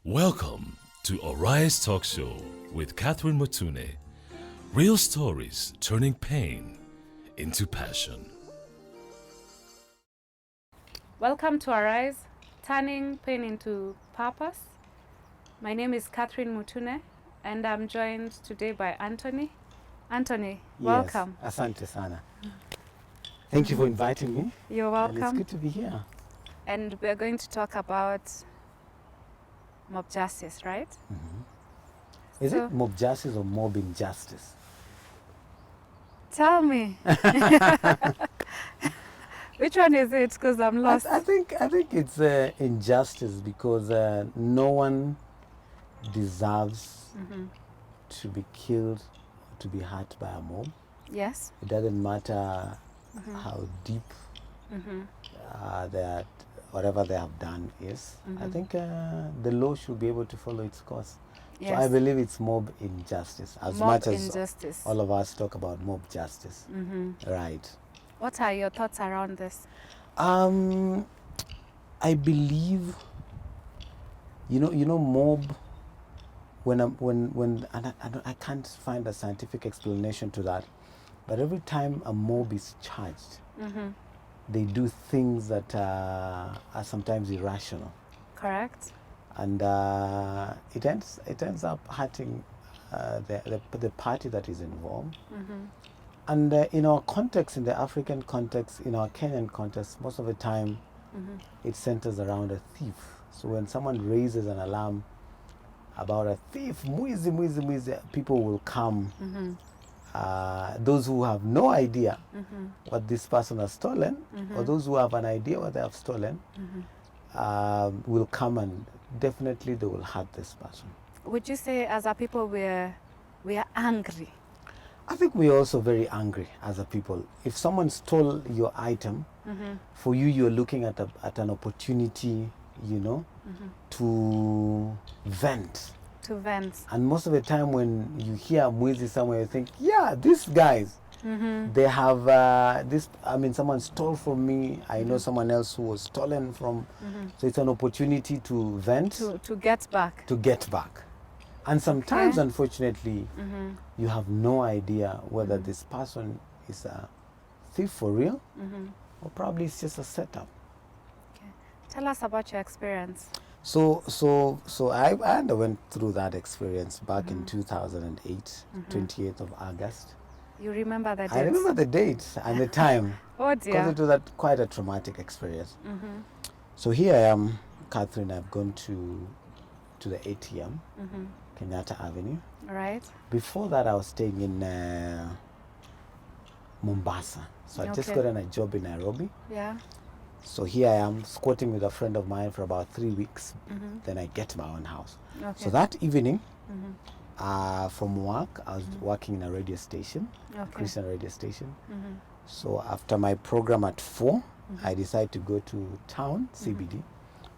Welcome to Arise Talk Show with Catherine Motune. Real stories turning pain into passion. Welcome to Arise, turning pain into purpose. My name is Catherine Mutune, and I'm joined today by Anthony. Anthony, welcome. Yes, asante sana. Thank you for inviting me. You're welcome. And it's good to be here. And we're going to talk about mob justice, right? Is it mob justice or mob injustice? Tell me. Which one is it? Because I'm lost. I think it's injustice because no one deserves to be killed or to be hurt by a mob. Yes. It doesn't matter how deep that whatever they have done is. I think the law should be able to follow its course. Yes. So I believe it's mob injustice as Mob much as injustice. all of us talk about mob justice. Right. What are your thoughts around this? I believe, you know, mob. I can't find a scientific explanation to that, but every time a mob is charged, they do things that are sometimes irrational. Correct. And it ends up hurting the party that is involved. And in our context, in the African context, in our Kenyan context, most of the time it centers around a thief. So when someone raises an alarm about a thief, mwizi, people will come. Those who have no idea what this person has stolen, or those who have an idea what they have stolen, will come, and definitely they will hurt this person. Would you say as a people we are angry? I think we're also very angry as a people. If someone stole your item, for you, you're looking at an opportunity, to vent. To vent. And most of the time when you hear mwizi somewhere, you think, yeah, these guys, they have someone stole from me. I know someone else who was stolen from. So it's an opportunity to vent. To get back. To get back. And sometimes, unfortunately, you have no idea whether this person is a thief for real, or probably it's just a setup. Okay. Tell us about your experience. So I underwent through that experience back in 2008, 28th of August. You remember the date? I remember the date and the time. Oh dear. Because it was quite a traumatic experience. So here I am, Catherine. I've gone to the ATM, Kenyatta Avenue. Right. Before that, I was staying in Mombasa. So I just got a job in Nairobi. Yeah. So here I am squatting with a friend of mine for about 3 weeks. Then I get my own house. Okay. So that evening, from work, I was working in a radio station, Christian radio station. So after my program at 4, I decided to go to town, CBD,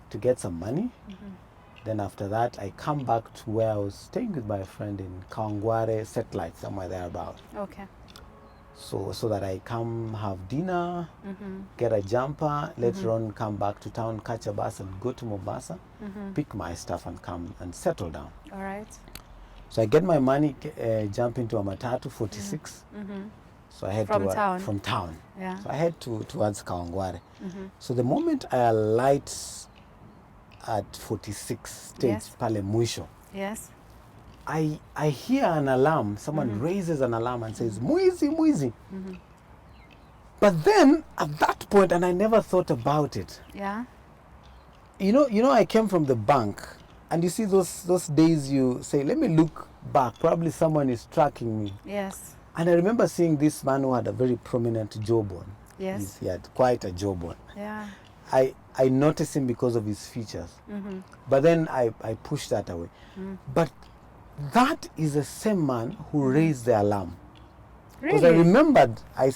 to get some money. Then after that, I come back to where I was staying with my friend in Kawangware, Satellite, somewhere thereabout. Okay. So that I come have dinner, get a jumper, later on come back to town, catch a bus and go to Mombasa, pick my stuff and come and settle down. All right. So I get my money, jump into a matatu 46. So I head from town. Yeah. So I head towards Kawangware. So the moment I alight at 46 stage, pale mwisho. Yes. I hear an alarm. Someone raises an alarm and says, mwizi. But then at that point, and I never thought about it. Yeah. You know, I came from the bank, and you see those days you say, let me look back. Probably someone is tracking me. Yes. And I remember seeing this man who had a very prominent jawbone. Yes. He had quite a jawbone. Yeah. I noticed him because of his features. But then I pushed that away. But that is the same man who raised the alarm. Because I remembered, I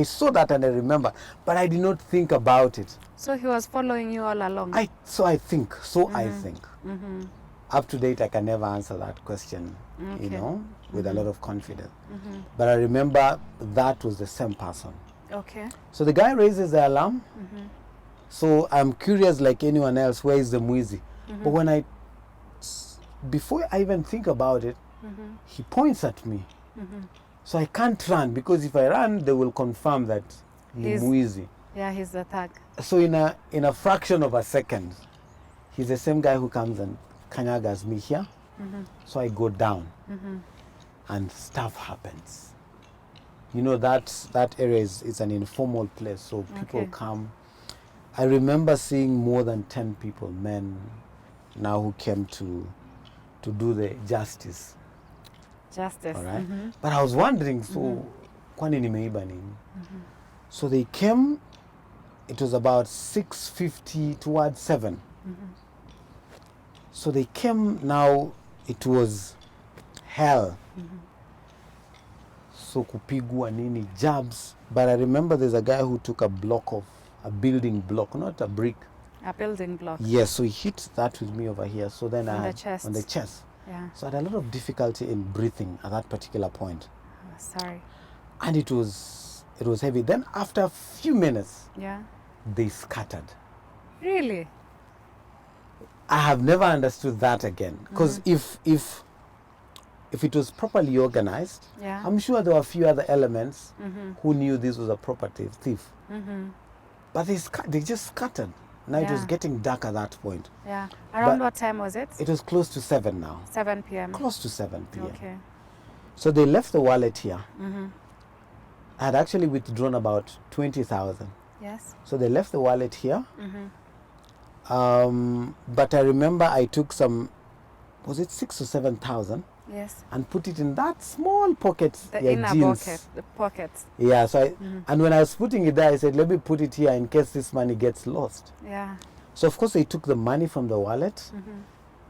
saw that and I remember, but I did not think about it. So he was following you all along? I think. Up to date, I can never answer that question, with a lot of confidence. But I remember that was the same person. Okay. So the guy raises the alarm. So I'm curious like anyone else, where is the mwizi? But when I before I even think about it, he points at me. So I can't run, because if I run, they will confirm that he's Mwizi. Yeah, he's the thug. So in a fraction of a second, he's the same guy who comes and kanyagas me here. So I go down, and stuff happens. You know, that area is an informal place, so people come. I remember seeing more than 10 people, men, now who came to do the justice. Justice. All right. But I was wondering, so kwani nimeiba nini? So they came. It was about 6:50 towards 7. So they came. Now it was hell. So kupigwa nini, jabs. But I remember there's a guy who took a building block, not a brick. A building block. Yes, so he hit that with me over here. So then on the chest. Yeah. So I had a lot of difficulty in breathing at that particular point. Oh, sorry. And it was heavy. Then after a few minutes, they scattered. Really? I have never understood that again. Because if it was properly organized, I'm sure there were a few other elements who knew this was a property thief. But they just scattered. Now it was getting dark at that point. Yeah. Around what time was it? It was close to 7 now. 7 p.m. Close to 7 p.m. Okay. So they left the wallet here. I had actually withdrawn about 20,000. Yes. So they left the wallet here. But I remember I took some, was it 6,000 or 7,000? Yes. And put it in that small pocket. The inner jeans. pocket. The pockets. Yeah. So and when I was putting it there, I said, let me put it here in case this money gets lost. Yeah. So of course they took the money from the wallet,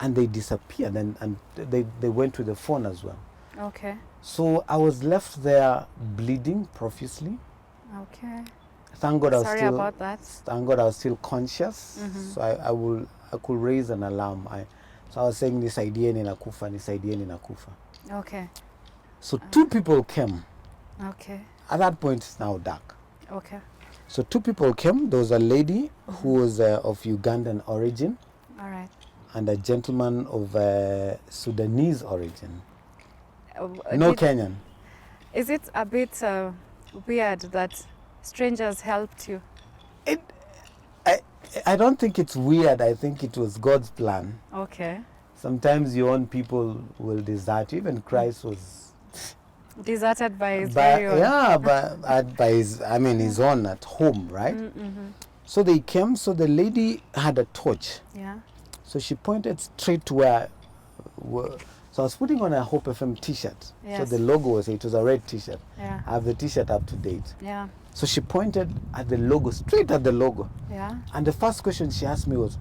and they disappeared, and they went with the phone as well. Okay. So I was left there bleeding profusely. Okay. Thank God Sorry about that. Thank God I was still conscious. So I could raise an alarm. So I was saying, nisaidieni nakufa. Okay. So 2 people came. Okay. At that point, it's now dark. Okay. So 2 people came. There was a lady who was of Ugandan origin. All right. And a gentleman of Sudanese origin. No Kenyan. Is it a bit weird that strangers helped you? I don't think it's weird. I think it was God's plan. Okay. Sometimes your own people will desert you. Even Christ was deserted by his very own. Yeah, by his own at home, right? So they came. So the lady had a torch. Yeah. So she pointed straight to where. So I was putting on a Hope FM T-shirt. Yes. So the logo it was a red T-shirt. Yeah. I have the T-shirt up to date. Yeah. So she pointed at the logo, straight at the logo. Yeah. And the first question she asked me was,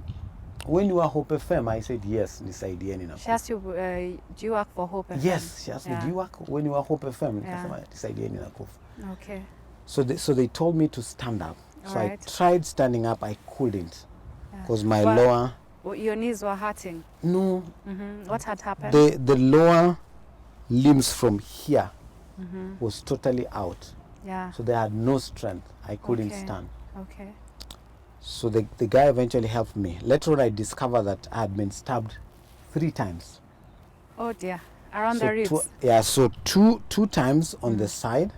when you are Hope FM? I said, yes, nisaidieni nakufa. She asked you, do you work for Hope FM? Yes, she asked me, do you work when you are Hope FM? Yeah. Nisaidieni nakufa. Okay. So they told me to stand up. So right. I tried standing up, I couldn't. Because my lower... Your knees were hurting? No. What had happened? The lower limbs from here was totally out. Yeah. So they had no strength. I couldn't stand. Okay. So the guy eventually helped me. Later on, I discovered that I had been stabbed 3 times. Oh dear. Around the ribs? So two times on the side,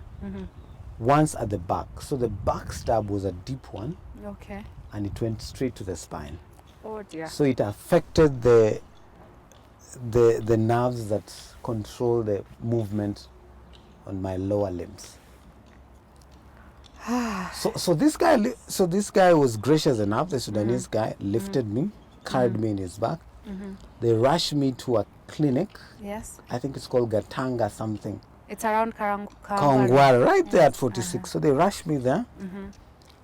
once at the back. So the back stab was a deep one. Okay. And it went straight to the spine. Oh dear. So it affected the nerves that control the movement on my lower limbs. So this guy was gracious enough. The Sudanese guy lifted me, carried me in his back. They rushed me to a clinic. Yes. I think it's called Gatanga something. It's around Kawangware, right there at 46. So they rushed me there.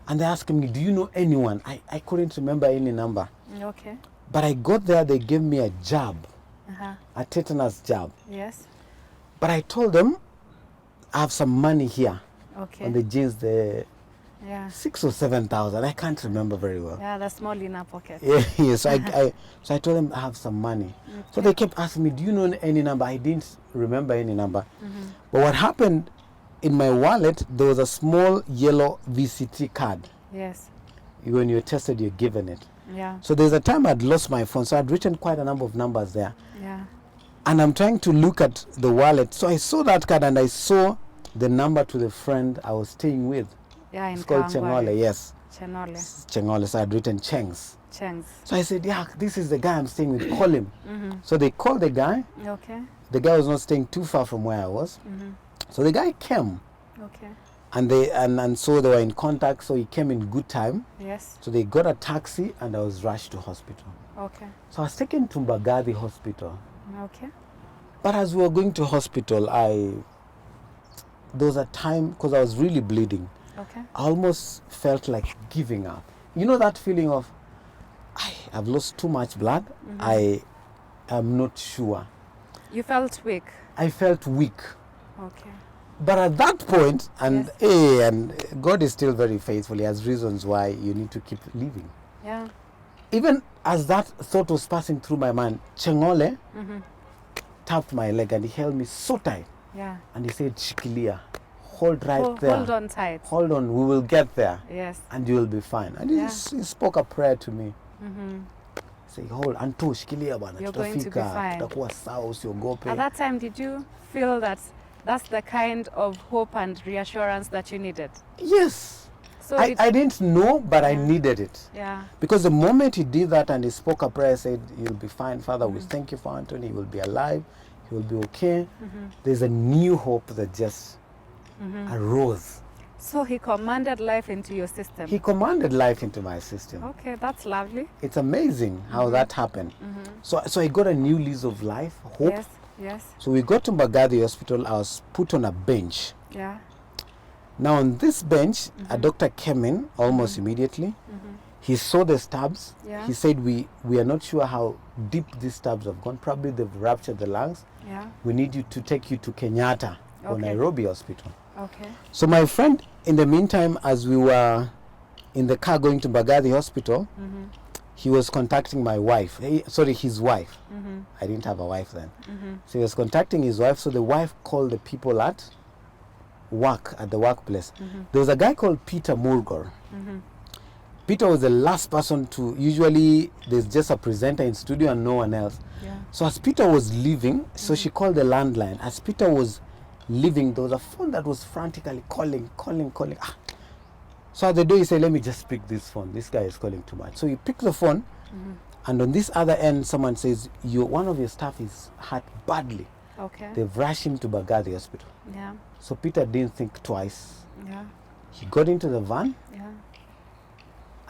And they asked me, do you know anyone? I couldn't remember any number. Okay. But I got there, they gave me a jab, a tetanus jab. Yes. But I told them, I have some money here. Okay. On the jeans, the 6,000 or 7,000. I can't remember very well. Yeah, the small inner pocket. Yeah. So I told them I have some money. Okay. So they kept asking me, do you know any number? I didn't remember any number. But what happened, in my wallet, there was a small yellow VCT card. Yes. When you're tested, you're given it. Yeah. So there's a time I'd lost my phone, so I'd written quite a number of numbers there. Yeah. And I'm trying to look at the wallet. So I saw that card and I saw the number to the friend I was staying with. Yeah, in It's called Kawangware. Chengole, yes. Chengole. So I'd written Chengs. Chengs. So I said, yeah, this is the guy I'm staying with, call him. So they called the guy. Okay. The guy was not staying too far from where I was. So the guy came. Okay. And they and so they were in contact, so he came in good time. Yes. So they got a taxi and I was rushed to hospital. Okay. So I was taken to Mbagathi hospital. Okay. But as we were going to hospital, there was a time, because I was really bleeding, Okay. I almost felt like giving up. You know that feeling of, I've lost too much blood, I am not sure. You felt weak? I felt weak. Okay. But at that point, and Yes. and God is still very faithful, He has reasons why you need to keep living. Yeah. Even as that thought was passing through my mind, Chengole tapped my leg and he held me so tight. Yeah. And he said, Shikilia, hold right there. Hold on tight. Hold on, we will get there. Yes. And you will be fine. And he spoke a prayer to me. Say, hold, Anto, shikilia bana. You're going to be fine. Tutakuwa sawa, usiogope. At that time, did you feel that that's the kind of hope and reassurance that you needed? Yes. So I didn't know, but I needed it. Yeah. Because the moment he did that and he spoke a prayer, said, you'll be fine, Father, we thank you for Anthony, he will be alive, he will be okay. There's a new hope that just arose. So he commanded life into your system? He commanded life into my system. Okay, that's lovely. It's amazing how that happened. So I got a new lease of life, hope. Yes, yes. So we got to Mbagathi Hospital, I was put on a bench. Yeah. Now on this bench, a doctor came in almost immediately. He saw the stabs. Yeah. He said, we are not sure how deep these stabs have gone. Probably they've ruptured the lungs. Yeah. We need you to take you to Kenyatta or Okay. Nairobi Hospital. Okay. So my friend, in the meantime, as we were in the car going to Mbagathi Hospital, he was contacting my wife. His wife. I didn't have a wife then. So he was contacting his wife. So the wife called the people at work, at the workplace. There was a guy called Peter Murgor. Peter was the last person to, usually there's just a presenter in studio and no one else. Yeah. So as Peter was leaving, so she called the landline. As Peter was leaving, there was a phone that was frantically calling. So at the door he said, let me just pick this phone. This guy is calling too much. So he picked the phone, and on this other end someone says, one of your staff is hurt badly. Okay. They've rushed him to Mbagathi Hospital. Yeah. So Peter didn't think twice. Yeah. He got into the van Yeah.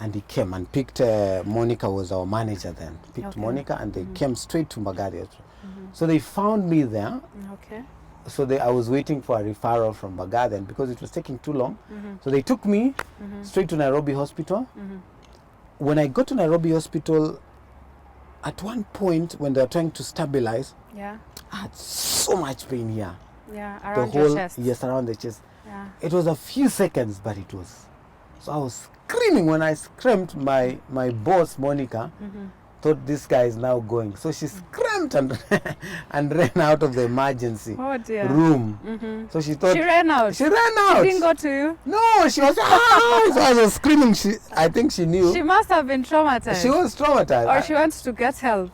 and he came and picked Monica was our manager then. Picked Okay. Monica and they came straight to Mbagathi Hospital. So they found me there. Okay. So I was waiting for a referral from Mbagathi, and because it was taking too long, so they took me straight to Nairobi Hospital. When I got to Nairobi Hospital, at one point when they were trying to stabilize, Yeah. I had so much pain here. Yeah. The Around whole your chest. yes, around the chest. Yeah. It was a few seconds, but it was. So I was screaming. When I screamed, my boss Monica thought this guy is now going. So she screamed and and ran out of the emergency Oh dear. room. So she thought She ran out. She ran out. She didn't go to you. No, she was. So I was screaming. I think she knew. She must have been traumatized. She was traumatized. Or she wants to get help.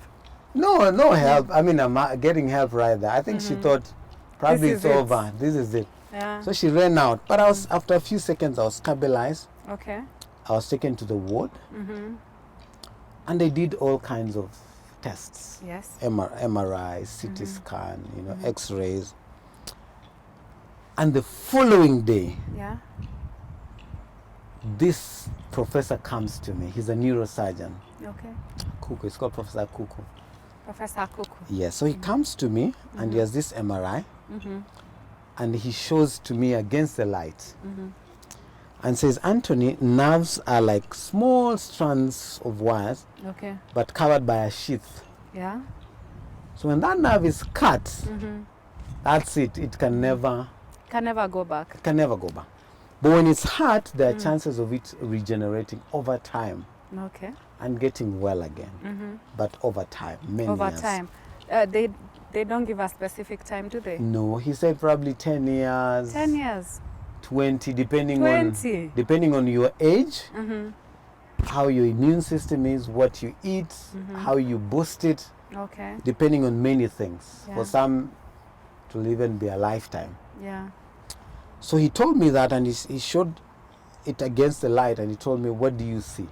No help. I mean, I'm getting help right there. I think she thought probably This it's is it. over. This is it. Yeah. So she ran out. But I was after a few seconds, I was stabilized. Okay. I was taken to the ward, and they did all kinds of tests. Yes. MRI, CT scan, X-rays. And the following day, Yeah. this professor comes to me. He's a neurosurgeon. Okay. Kuku, it's called Professor Kuku. Professor Kuku. Yes, so he comes to me and he has this MRI and he shows to me against the light and says, Anthony, nerves are like small strands of wires Okay. but covered by a sheath. Yeah. So when that nerve is cut, that's it. It can never go back. go back. But when it's hurt, there are chances of it regenerating over time Okay. and getting well again. But over time, many Over years. time. They don't give a specific time, do they? No, he said probably 10 years. 10 years. 20, depending 20. on your age how your immune system is, what you eat, how you boost it. Okay. Depending on many things. Yeah. For some, it will even be a lifetime. Yeah. So he told me that, and he showed it against the light, and he told me, what do you see?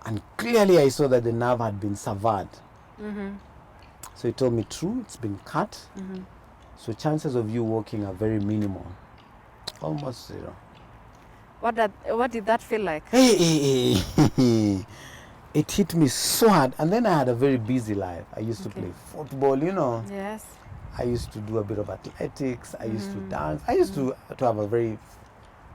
And clearly I saw that the nerve had been severed. So he told me, true, it's been cut. So chances of you walking are very minimal. Almost zero. What did that feel like? Hey. It hit me so hard. And then I had a very busy life. I used to play football, you know. Yes. I used to do a bit of athletics. I used to dance. I used to have a very,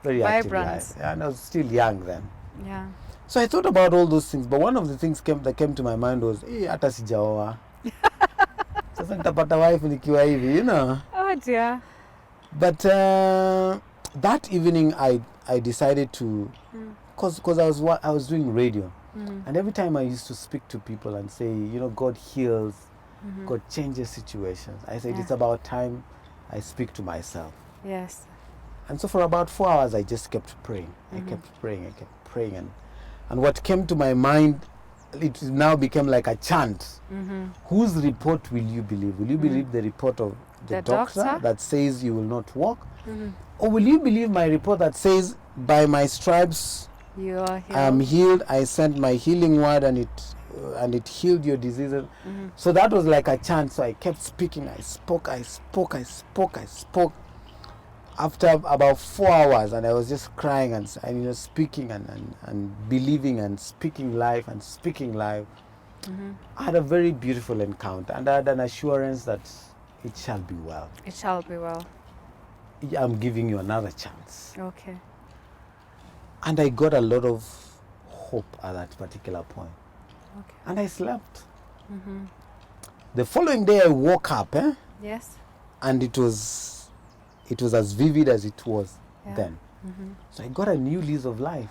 very active life. Yeah, and I was still young then. Yeah. So I thought about all those things. But one of the things that came to my mind was, hey, hata sijaoa. Sasa nitapata wife nikiwa hivi, you know. Oh dear. But that evening I decided to, because I was doing radio. And every time I used to speak to people and say, you know, God heals, God changes situations. I said, it's about time I speak to myself. Yes. And so for about 4 hours, I just kept praying. I kept praying. And what came to my mind, it now became like a chant. Whose report will you believe? Will you believe the report of the doctor that says you will not walk? Or will you believe my report that says, by my stripes, you are healed. I'm healed. I sent my healing word, and it healed your diseases. So that was like a chant. So I kept speaking. I spoke. After about 4 hours, and I was just crying and speaking and believing and speaking life and speaking life. I had a very beautiful encounter, and I had an assurance that it shall be well. It shall be well. I'm giving you another chance. Okay. And I got a lot of hope at that particular point. Okay. And I slept. The following day I woke up, Yes. and it was as vivid as it was then. So I got a new lease of life.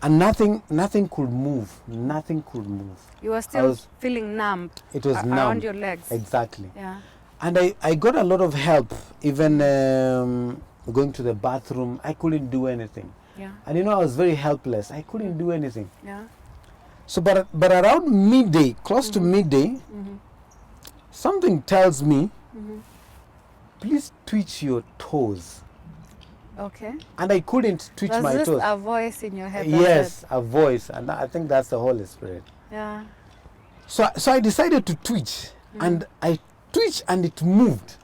And nothing could move. Nothing could move. You were still feeling numb. It was numb. Around your legs. Exactly. Yeah. And I got a lot of help. Even going to the bathroom, I couldn't do anything. Yeah. And I was very helpless. I couldn't do anything. Yeah. So, but around midday, close to midday, something tells me, please twitch your toes. Okay. And I couldn't twitch my toes. Was this a voice in your head? Yes, a voice. And I think that's the Holy Spirit. Yeah. So I decided to twitch. And I twitched and it moved.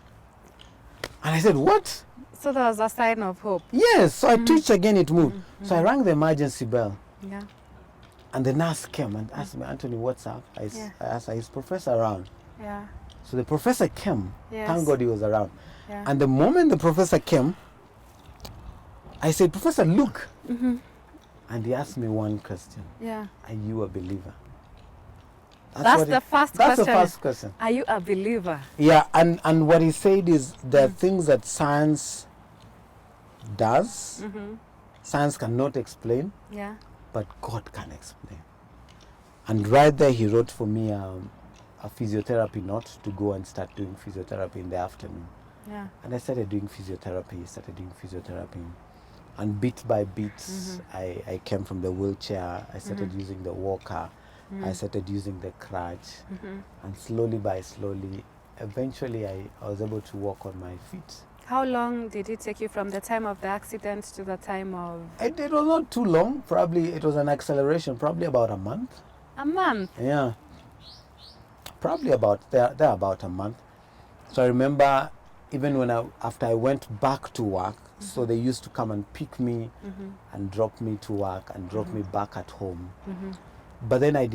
And I said, what? So that was a sign of hope. Yes. So I twitched again, it moved. So I rang the emergency bell. Yeah. And the nurse came and asked me, Anthony, what's up? I asked her, is Professor around? Yeah. So the professor came. Yes. Thank God he was around. Yeah. And the moment the professor came, I said, Professor, look. And he asked me one question. Yeah. Are you a believer? That's the first question. That's the first question. Are you a believer? Yeah, and what he said is there are things that science does, science cannot explain, Yeah. but God can explain. And right there he wrote for me a physiotherapy note to go and start doing physiotherapy in the afternoon. Yeah. And I started doing physiotherapy, and bit by bit, I came from the wheelchair, I started using the walker, I started using the crutch, and slowly by slowly, eventually I was able to walk on my feet. How long did it take you from the time of the accident to the time of... It was not too long, probably it was an acceleration, probably about a month. A month? Yeah. Probably about about a month. So I remember even after I went back to work, so they used to come and pick me and drop me to work and drop me back at home. But then I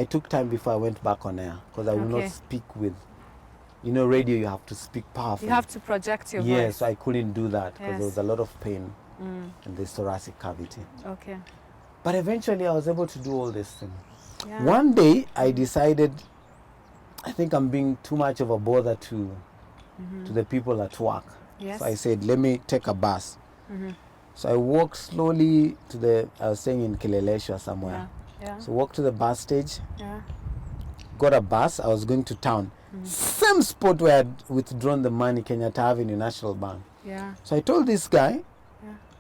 took time before I went back on air because I would not speak with, radio you have to speak powerfully. You have to project your voice. Yes, I couldn't do that because there was a lot of pain in the thoracic cavity. Okay. But eventually I was able to do all these things. Yeah. One day I decided, I think I'm being too much of a bother to the people at work. Yes. So I said, let me take a bus. So I walked slowly I was staying in Kileleshwa somewhere. Yeah. So walked to the bus stage, Yeah. got a bus, I was going to town. Same spot where I'd withdrawn the money, Kenyatta Avenue National Bank. Yeah. So I told this guy,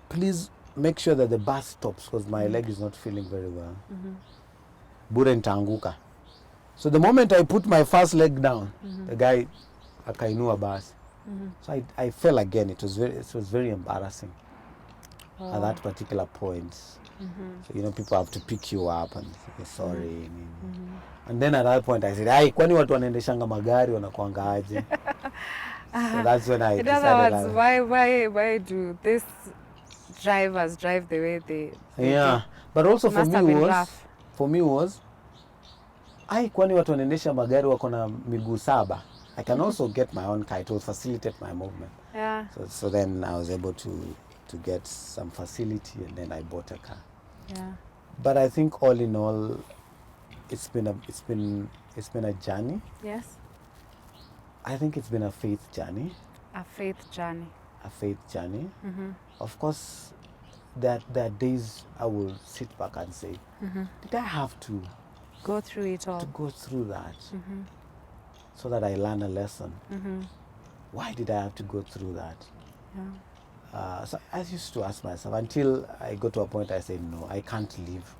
please make sure that the bus stops because my leg is not feeling very well. Bure nitaanguka. So the moment I put my first leg down, the guy akainua bus. So I fell again. It was very embarrassing at that particular point. So people have to pick you up and say sorry. And then at that point I said, "Ai, kwani watu wanaendeshanga magari wanakuanga aje?" So that's when I In decided. other words, why do these drivers drive the way they yeah, do? but also for me was, ai, kwani watu wanaendesha magari wako na miguu saba? I can also get my own car. It will facilitate my movement. Yeah. So then I was able to get some facility, and then I bought a car. Yeah. But I think all in all, it's been a journey. Yes. I think it's been a faith journey. A faith journey. A faith journey. Of course, there are days I will sit back and say, did I have to go through it all? To go through that, so that I learn a lesson. Why did I have to go through that? Yeah. So I used to ask myself until I got to a point I said, no, I can't live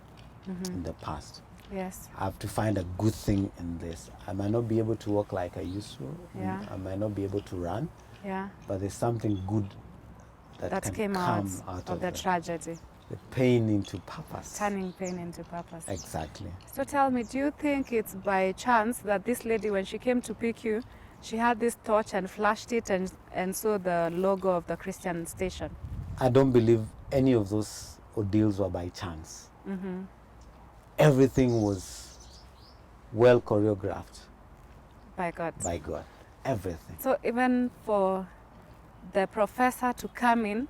in the past. Yes. I have to find a good thing in this. I might not be able to walk like I used to. Yeah. I might not be able to run. Yeah. But there's something good that can came come out of the tragedy. The pain into purpose. Turning pain into purpose. Exactly. So tell me, do you think it's by chance that this lady, when she came to pick you, she had this torch and flashed it and saw the logo of the Christian station? I don't believe any of those ordeals were by chance. Everything was well choreographed. By God. By God. Everything. So even for the professor to come in,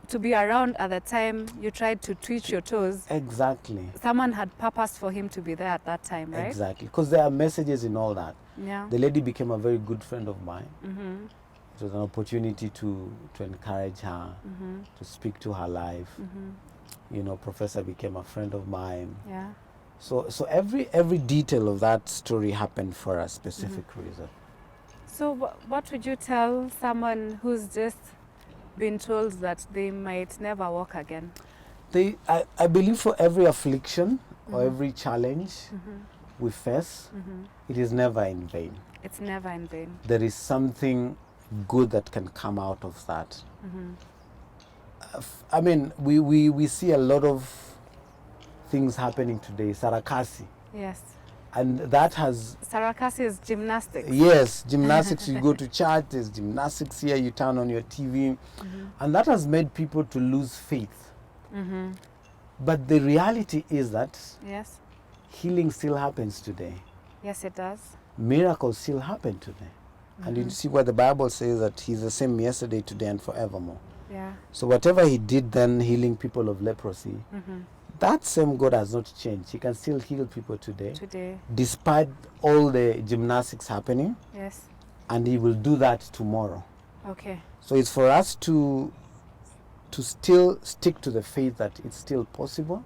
to be around at the time you tried to twitch your toes. Exactly. Someone had purpose for him to be there at that time, right? Exactly. Because there are messages in all that. Yeah. The lady became a very good friend of mine. It was an opportunity to encourage her, to speak to her life. Professor became a friend of mine. Yeah. So every detail of that story happened for a specific reason. So what would you tell someone who's just been told that they might never walk again? I believe for every affliction or every challenge we face, it is never in vain. It's never in vain. There is something good that can come out of that. I mean, we see a lot of things happening today. Sarakasi. Yes. And that has... Sarakasi is gymnastics. Yes, gymnastics. You go to church, there's gymnastics here, you turn on your TV. And that has made people to lose faith. But the reality is that yes, healing still happens today. Yes, it does. Miracles still happen today. And you see what the Bible says, that he's the same yesterday, today, and forevermore. Yeah. So whatever he did then, healing people of leprosy, that same God has not changed. He can still heal people today. Despite all the gymnastics happening. Yes. And he will do that tomorrow. Okay. So it's for us to still stick to the faith that it's still possible.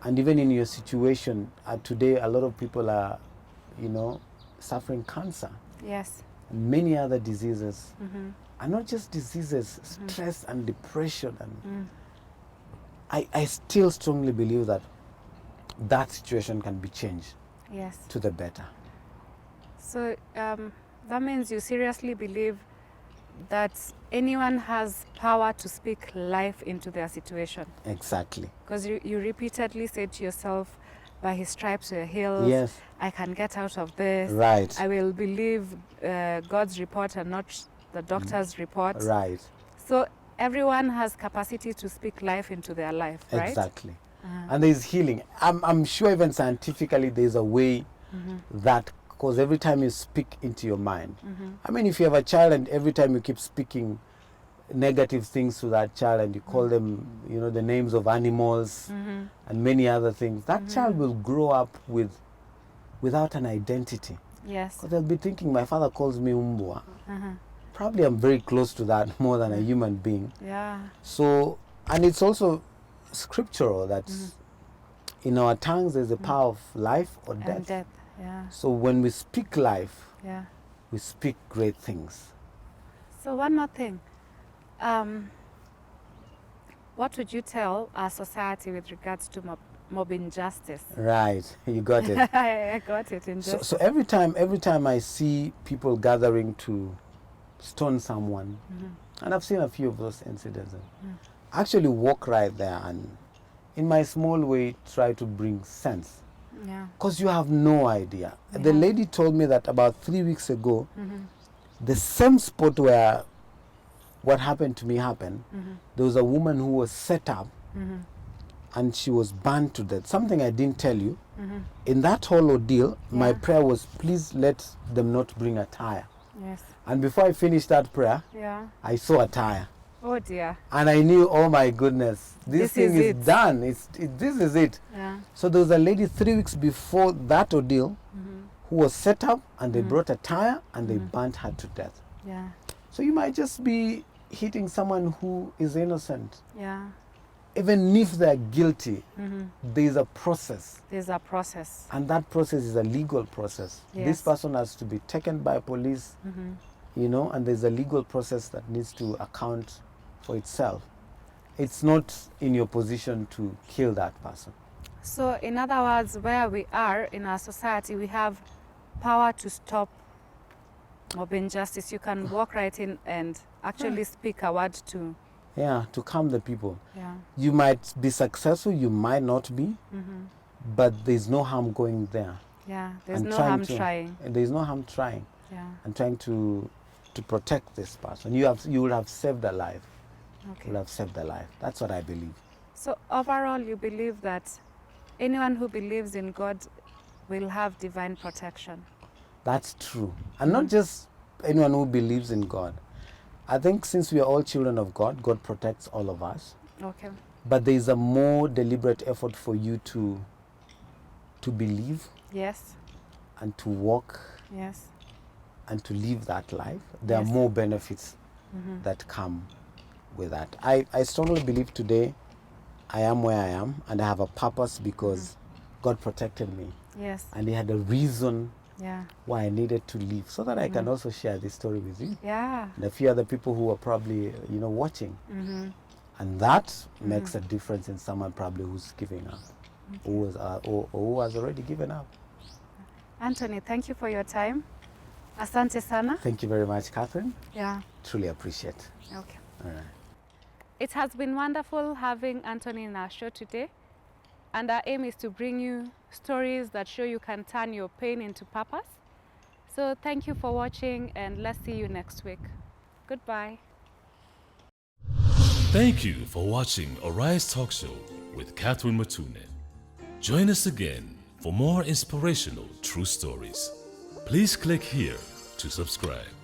And even in your situation, today a lot of people are, suffering cancer. Yes. And many other diseases. And not just diseases, stress and depression. And I still strongly believe that situation can be changed. Yes. To the better. So that means you seriously believe that anyone has power to speak life into their situation. Exactly. Because you repeatedly said to yourself, by his stripes we're healed. Yes. I can get out of this. Right. I will believe God's report and not the doctor's report. Right. So everyone has capacity to speak life into their life, right? Exactly. And there's healing. I'm sure even scientifically there's a way that, because every time you speak into your mind, I mean, if you have a child and every time you keep speaking negative things to that child and you call them, the names of animals and many other things, that child will grow up without an identity. Yes. Because they'll be thinking, my father calls me umbwa. Probably I'm very close to that more than a human being. Yeah. So, and it's also scriptural that in our tongues there's a power of life or death. And death. Yeah. So when we speak life, we speak great things. So one more thing. what would you tell our society with regards to mob injustice? Right, you got it. I got it. Injustice. So every time I see people gathering to stone someone, and I've seen a few of those incidents, I actually walk right there and in my small way try to bring sense. Yeah. Because you have no idea. Yeah. The lady told me that about 3 weeks ago, the same spot where what happened to me happened, there was a woman who was set up and she was burned to death. Something I didn't tell you. In that whole ordeal, my prayer was, please let them not bring a tire. Yes. And before I finished that prayer, I saw a tire. Oh dear. And I knew, oh my goodness, this thing is done. This is it. Yeah. So there was a lady 3 weeks before that ordeal who was set up and they brought a tire and they burnt her to death. Yeah. So you might just be hitting someone who is innocent. Yeah. Even if they're guilty, there's a process. There's a process. And that process is a legal process. Yes. This person has to be taken by police, you know, and there's a legal process that needs to account for itself. It's not in your position to kill that person. So in other words, where we are in our society, we have power to stop mob injustice. You can walk right in and actually speak a word to... Yeah, to calm the people. Yeah. You might be successful, you might not be, but there's no harm going there. Yeah, there's no harm trying. There's no harm trying. Yeah. And trying to protect this person. You will have saved a life. Okay. You will have saved a life. That's what I believe. So overall, you believe that anyone who believes in God will have divine protection? That's true. And not just anyone who believes in God. I think since we are all children of God, God protects all of us. Okay. But there is a more deliberate effort for you to believe. Yes. And to walk. Yes. And to live that life. There are more benefits that come with that. I strongly believe today I am where I am and I have a purpose because God protected me. Yes. And He had a reason yeah. why I needed to leave, so that I can also share this story with you. Yeah. And a few other people who are probably, watching. Mm-hmm. And that makes a difference in someone probably who's giving up, or who has already given up. Anthony, thank you for your time. Asante sana. Thank you very much, Catherine. Yeah. Truly appreciate. Okay. All right. It has been wonderful having Anthony in our show today. And our aim is to bring you stories that show you can turn your pain into purpose. So thank you for watching, and let's see you next week. Goodbye. Thank you for watching Arise Talk Show with Catherine Mutune. Join us again for more inspirational true stories. Please click here to subscribe.